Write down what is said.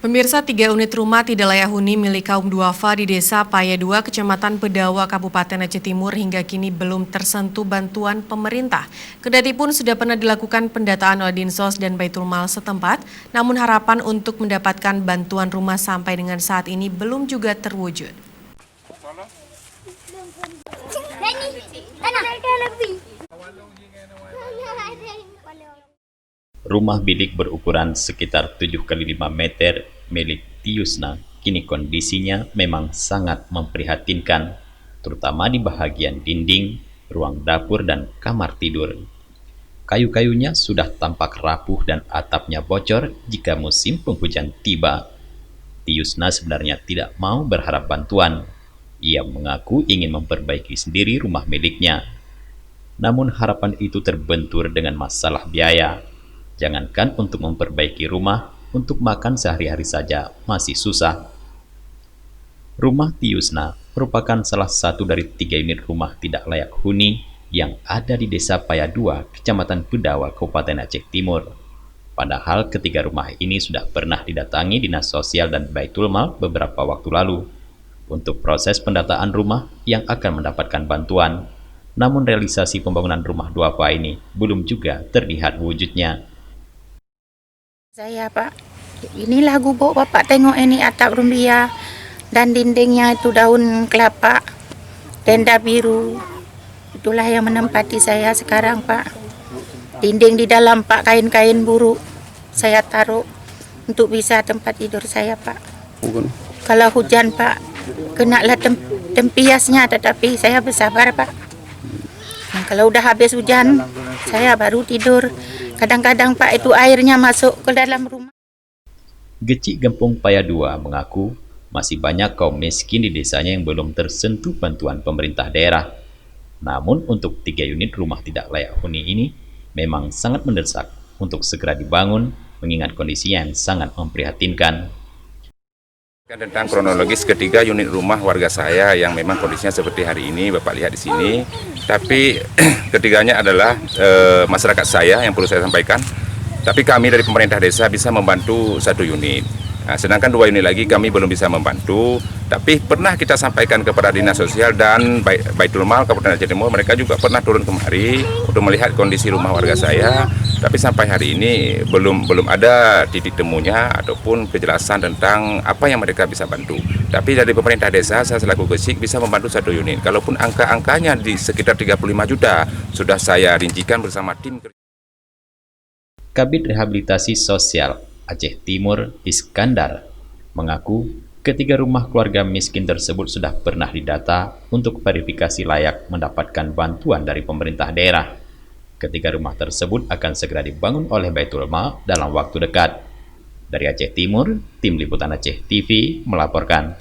Pemirsa, 3 unit rumah tidak layak huni milik kaum duafa di Desa Paya 2, Kecamatan Bedawa, Kabupaten Aceh Timur hingga kini belum tersentuh bantuan pemerintah. Kendati pun sudah pernah dilakukan pendataan oleh Dinsos dan Baitul Mal setempat, namun harapan untuk mendapatkan bantuan rumah sampai dengan saat ini belum juga terwujud. Rumah bilik berukuran sekitar 7x5 meter milik Tiusna kini kondisinya memang sangat memprihatinkan, terutama di bagian dinding, ruang dapur, dan kamar tidur. Kayu-kayunya sudah tampak rapuh dan atapnya bocor jika musim penghujan tiba. Tiusna sebenarnya tidak mau berharap bantuan. Ia mengaku ingin memperbaiki sendiri rumah miliknya. Namun harapan itu terbentur dengan masalah biaya. Jangankan untuk memperbaiki rumah, untuk makan sehari-hari saja masih susah. Rumah Tiusna merupakan salah satu dari 3 unit rumah tidak layak huni yang ada di Desa Paya 2, Kecamatan Bedawa, Kabupaten Aceh Timur. Padahal ketiga rumah ini sudah pernah didatangi Dinas Sosial dan Baitul Mal beberapa waktu lalu untuk proses pendataan rumah yang akan mendapatkan bantuan. Namun realisasi pembangunan rumah duafa ini belum juga terlihat wujudnya. Saya Pak, inilah gubuk Bapak tengok ini atap rumbia dan dindingnya itu daun kelapa, tenda biru. Itulah yang menempati saya sekarang Pak. Dinding di dalam Pak, kain-kain buruk saya taruh untuk bisa tempat tidur saya Pak. Kalau hujan Pak, kenalah tempiasnya, tetapi saya bersabar Pak. Nah, kalau udah habis hujan, saya baru tidur. Kadang-kadang Pak itu airnya masuk ke dalam rumah. Geci Gempung Paya 2 mengaku masih banyak kaum miskin di desanya yang belum tersentuh bantuan pemerintah daerah. Namun untuk 3 unit rumah tidak layak huni ini memang sangat mendesak untuk segera dibangun mengingat kondisi yang sangat memprihatinkan. Tentang kronologis ketiga unit rumah warga saya yang memang kondisinya seperti hari ini Bapak lihat di sini, tapi ketiganya adalah masyarakat saya yang perlu saya sampaikan. Tapi kami dari pemerintah desa bisa membantu 1 unit. Nah, sedangkan 2 unit lagi kami belum bisa membantu. Tapi pernah kita sampaikan kepada Dinas Sosial dan Baitul Mal Kabupaten Aceh Timur, mereka juga pernah turun kemari untuk melihat kondisi rumah warga saya. Tapi sampai hari ini belum ada titik temunya ataupun kejelasan tentang apa yang mereka bisa bantu. Tapi dari pemerintah desa, saya selaku Gesik bisa membantu 1 unit. Kalaupun angka-angkanya di sekitar 35 juta, sudah saya rincikan bersama tim. Kabid Rehabilitasi Sosial Aceh Timur Iskandar mengaku ketiga rumah keluarga miskin tersebut sudah pernah didata untuk verifikasi layak mendapatkan bantuan dari pemerintah daerah. Ketiga rumah tersebut akan segera dibangun oleh Baitul Mal dalam waktu dekat. Dari Aceh Timur, Tim Liputan Aceh TV melaporkan.